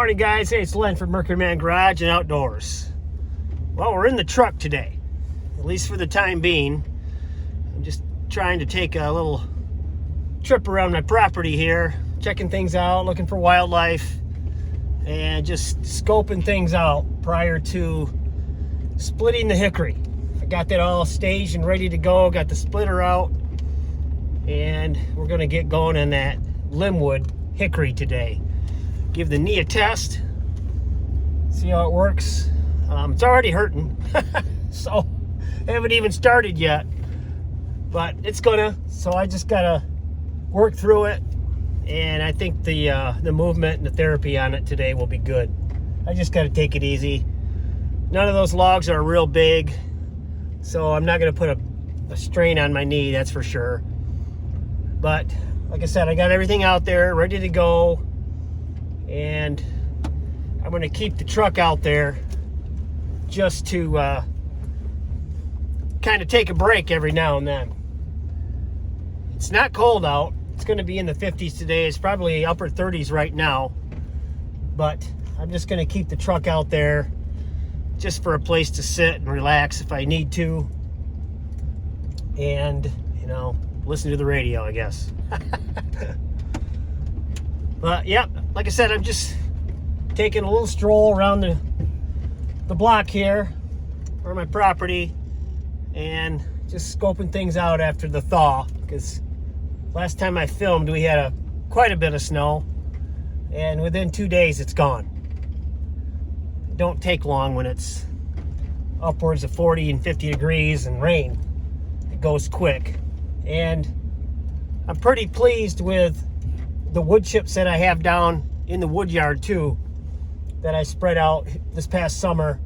Morning guys, hey, it's Len from Mercury Man Garage and Outdoors. Well, we're in the truck today, at least for the time being. I'm just trying to take a little trip around my property here, checking things out, looking for wildlife, and just scoping things out prior to splitting the hickory. I got that all staged and ready to go, got the splitter out, and we're gonna get going on that limbwood hickory today. Give the knee a test, see how it works. It's already hurting, so I haven't even started yet, but it's gonna. So I just gotta work through it, and I think the movement and the therapy on it today will be good. I just gotta take it easy. None of those logs are real big, so I'm not gonna put a strain on my knee, that's for sure. But like I said, I got everything out there ready to go. And I'm going to keep the truck out there just to kind of take a break every now and then. It's not cold out. It's going to be in the 50s today. It's probably upper 30s right now. But I'm just going to keep the truck out there just for a place to sit and relax if I need to. And, you know, listen to the radio, I guess. But, yep, like I said, I'm just taking a little stroll around the block here, or my property, and just scoping things out after the thaw, because last time I filmed, we had quite a bit of snow, and within 2 days, it's gone. It don't take long when it's upwards of 40 and 50 degrees and rain. It goes quick, and I'm pretty pleased with the wood chips that I have down in the wood yard too, that I spread out this past summer.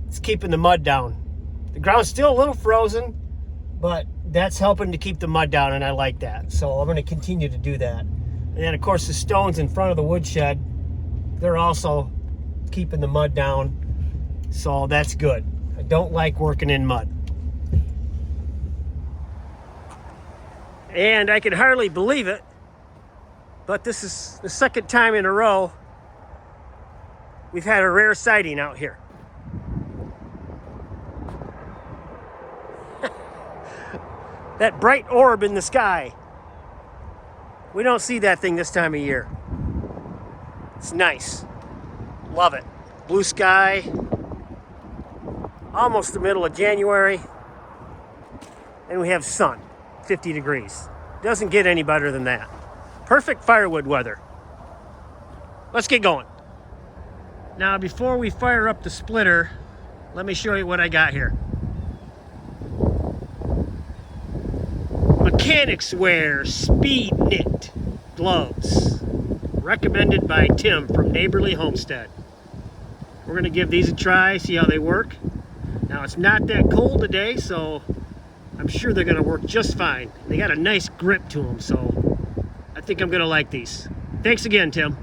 It's keeping the mud down. The ground's still a little frozen, but that's helping to keep the mud down, and I like that. So I'm going to continue to do that. And then of course the stones in front of the woodshed, they're also keeping the mud down. So that's good. I don't like working in mud. And I can hardly believe it, but this is the second time in a row we've had a rare sighting out here. That bright orb in the sky. We don't see that thing this time of year. It's nice. Love it. Blue sky. Almost the middle of January. And we have sun. 50 degrees. Doesn't get any better than that. Perfect firewood weather. Let's get going. Now, before we fire up the splitter, let me show you what I got here. Mechanics Wear Speed Knit gloves. Recommended by Tim from Neighborly Homestead. We're going to give these a try, see how they work. Now, it's not that cold today, so I'm sure they're going to work just fine. They got a nice grip to them, so I think I'm going to like these. Thanks again, Tim.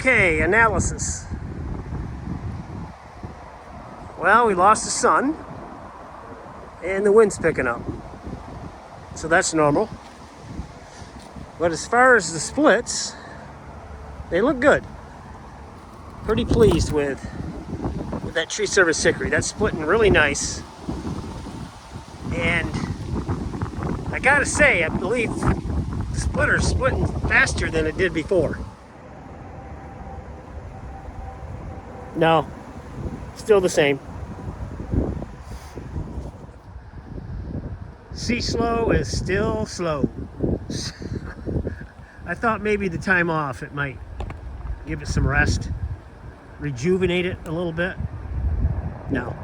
Okay, analysis. Well, we lost the sun and the wind's picking up. So that's normal. But as far as the splits, they look good. Pretty pleased with that tree service hickory. That's splitting really nice. And I gotta say, I believe the splitter's splitting faster than it did before. No, still the same. Sea slow is still slow. I thought maybe the time off, it might give it some rest, rejuvenate it a little bit. No,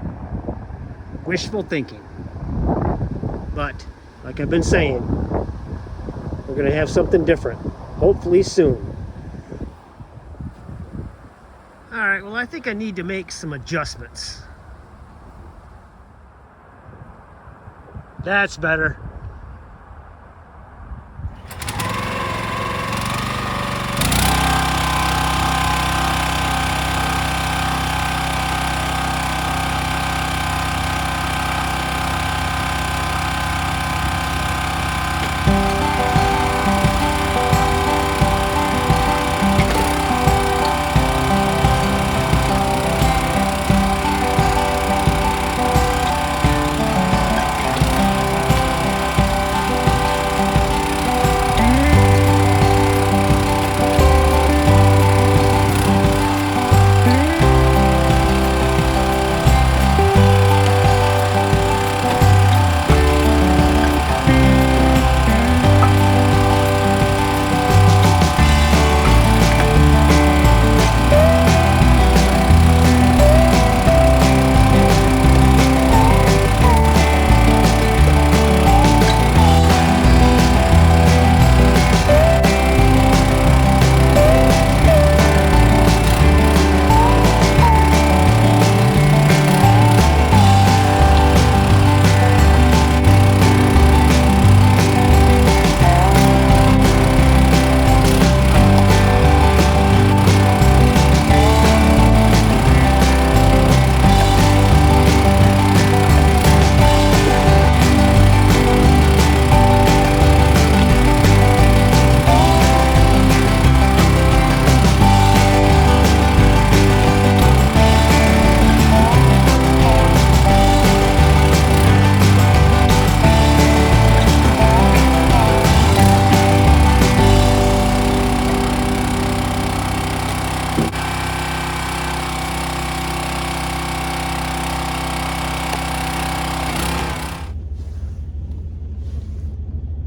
wishful thinking. But like I've been saying, we're gonna have something different, hopefully soon. All right, well, I think I need to make some adjustments. That's better.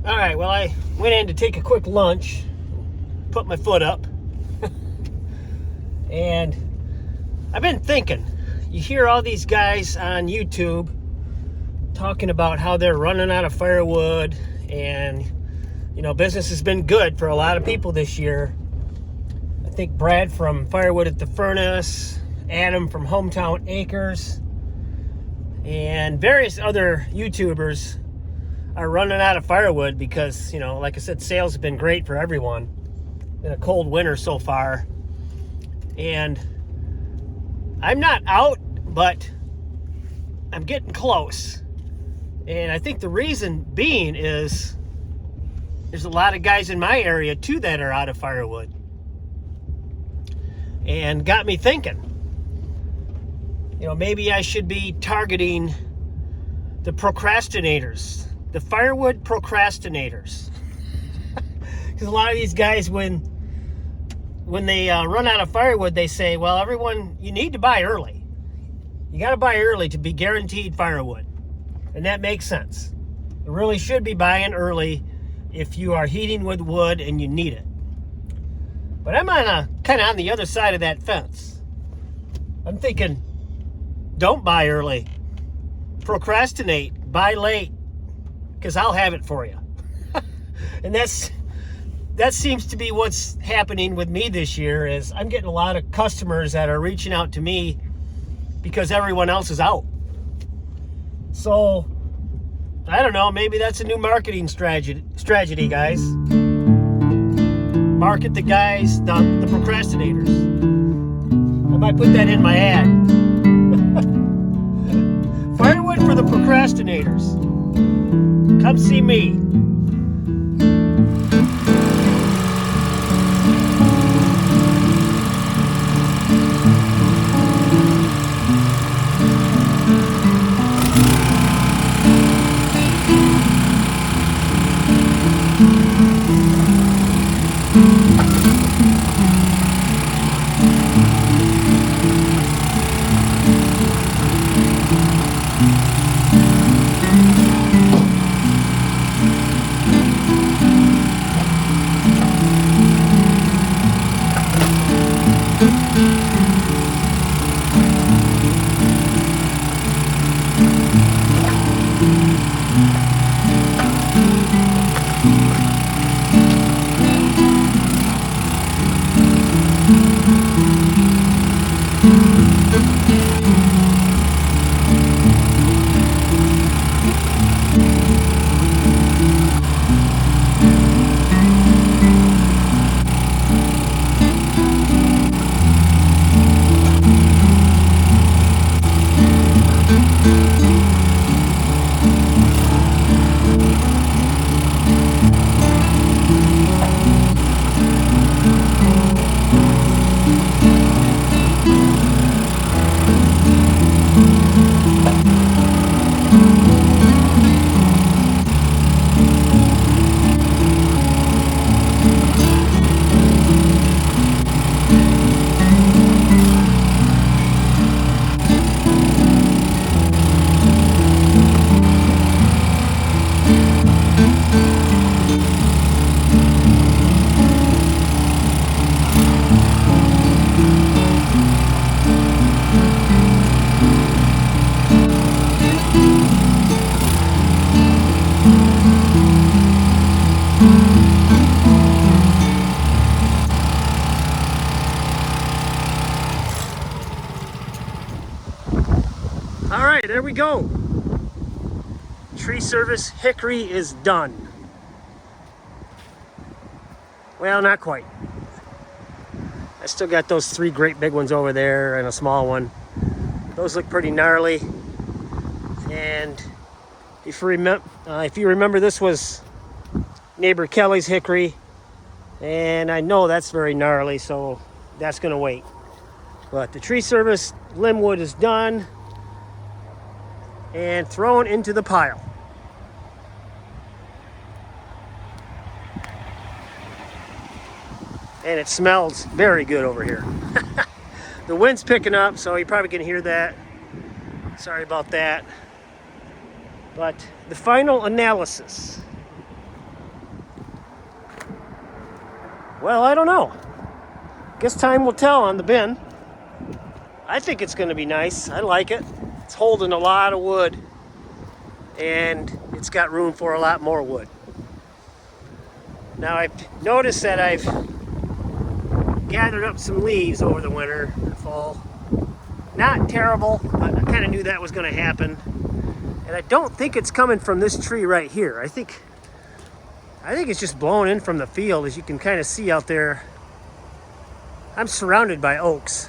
All right, well, I went in to take a quick lunch, put my foot up, and I've been thinking, you hear all these guys on YouTube talking about how they're running out of firewood, and, you know, business has been good for a lot of people this year. I think Brad from Firewood at the Furnace, Adam from Hometown Acres, and various other YouTubers are running out of firewood because, you know, like I said, sales have been great for everyone. Been a cold winter so far. And I'm not out, but I'm getting close. And I think the reason being is there's a lot of guys in my area too that are out of firewood. And got me thinking, you know, maybe I should be targeting the procrastinators. The firewood procrastinators. Because a lot of these guys, when they run out of firewood, they say, well, everyone, you need to buy early. You got to buy early to be guaranteed firewood. And that makes sense. You really should be buying early if you are heating with wood and you need it. But I'm kind of on the other side of that fence. I'm thinking, don't buy early. Procrastinate. Buy late. Because I'll have it for you. And that seems to be what's happening with me this year, is I'm getting a lot of customers that are reaching out to me because everyone else is out. So, I don't know, maybe that's a new marketing strategy, guys. Market the guys, the procrastinators. I might put that in my ad. Firewood for the procrastinators. Come see me. All right, there we go. Tree service hickory is done. Well, not quite. I still got those 3 great big ones over there and a small one. Those look pretty gnarly. And if you remember, this was neighbor Kelly's hickory, and I know that's very gnarly, so that's gonna wait. But the tree service limb wood is done and thrown into the pile. And it smells very good over here. The wind's picking up, so you probably can hear that. Sorry about that. But the final analysis. Well, I don't know. Guess time will tell on the bin. I think it's going to be nice. I like it. It's holding a lot of wood, and it's got room for a lot more wood. Now I've noticed that I've gathered up some leaves over the winter and fall. Not terrible, but I kind of knew that was going to happen. And I don't think it's coming from this tree right here. I think it's just blowing in from the field, as you can kind of see out there. I'm surrounded by oaks,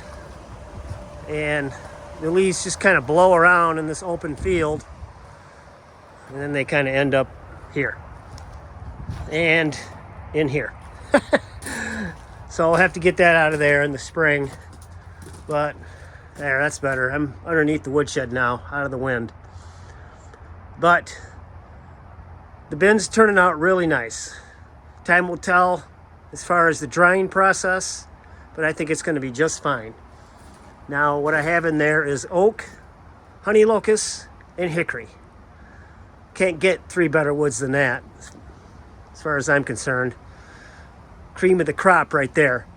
and the leaves just kind of blow around in this open field, and then they kind of end up here and in here. So I'll have to get that out of there in the spring. But there, that's better. I'm underneath the woodshed now, out of the wind. But the bin's turning out really nice. Time will tell as far as the drying process, but I think it's going to be just fine. Now, what I have in there is oak, honey locust, and hickory. Can't get 3 better woods than that, as far as I'm concerned. Cream of the crop right there.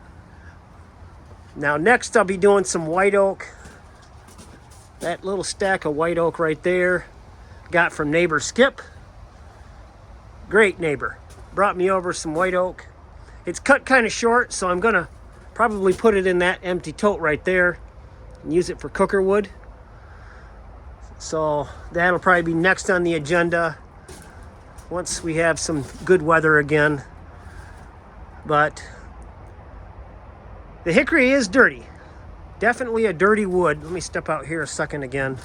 Now, next I'll be doing some white oak. That little stack of white oak right there, got from neighbor Skip. Great neighbor. Brought me over some white oak. It's cut kind of short, so I'm gonna probably put it in that empty tote right there and use it for cooker wood. So that'll probably be next on the agenda once we have some good weather again. But The hickory is dirty. Definitely a dirty wood. Let me step out here a second again.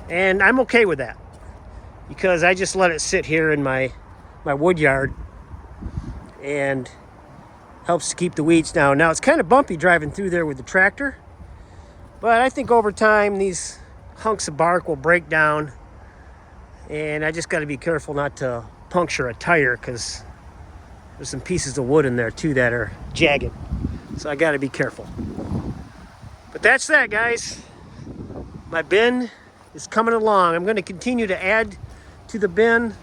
And I'm okay with that because I just let it sit here in my wood yard and helps to keep the weeds down. Now, it's kind of bumpy driving through there with the tractor, but I think over time these hunks of bark will break down, and I just got to be careful not to puncture a tire because there's some pieces of wood in there too that are jagged, so I got to be careful. But that's that, guys. My bin is coming along. I'm going to continue to add to the bin.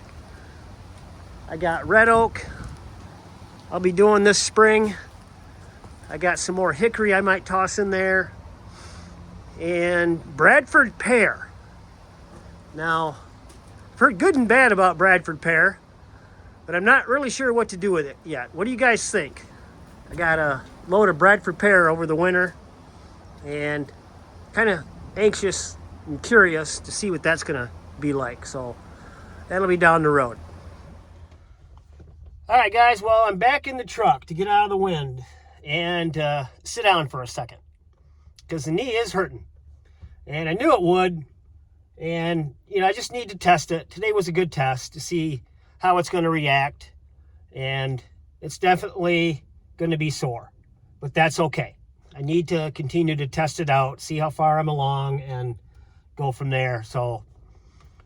I got red oak I'll be doing this spring. I got some more hickory I might toss in there, and Bradford pear. Now, I've heard good and bad about Bradford pear, but I'm not really sure what to do with it yet. What do you guys think? I got a load of Bradford pear over the winter, and kind of anxious and curious to see what that's gonna be like. So that'll be down the road. All right, guys, well, I'm back in the truck to get out of the wind and sit down for a second because the knee is hurting, and I knew it would, and I just need to test it. Today was a good test to see how it's going to react, and it's definitely going to be sore, but that's okay. I need to continue to test it out, see how far I'm along, and go from there. So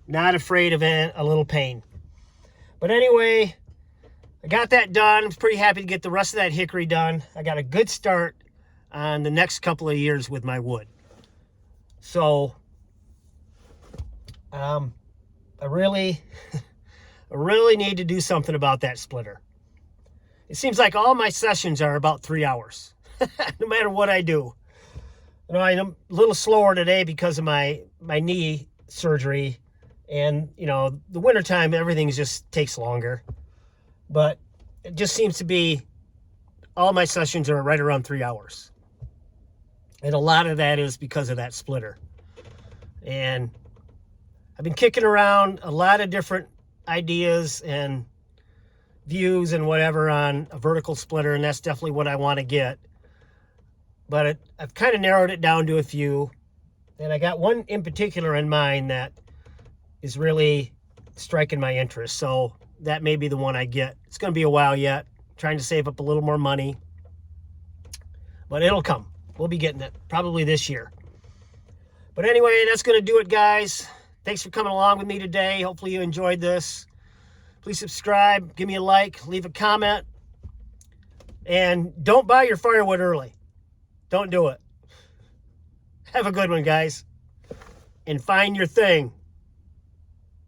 not afraid of a little pain. But anyway, I got that done. I was pretty happy to get the rest of that hickory done. I got a good start on the next couple of years with my wood. So I really need to do something about that splitter. It seems like all my sessions are about 3 hours, no matter what I do. I'm a little slower today because of my knee surgery, and the wintertime everything just takes longer. But it just seems to be all my sessions are right around 3 hours. And a lot of that is because of that splitter. And I've been kicking around a lot of different ideas and views and whatever on a vertical splitter, and that's definitely what I want to get. But I've kind of narrowed it down to a few. And I got one in particular in mind that is really striking my interest. So that may be the one I get. It's going to be a while yet. I'm trying to save up a little more money. But it'll come. We'll be getting it probably this year. But anyway, that's going to do it, guys. Thanks for coming along with me today. Hopefully you enjoyed this. Please subscribe, give me a like, leave a comment. And don't buy your firewood early. Don't do it. Have a good one, guys. And find your thing.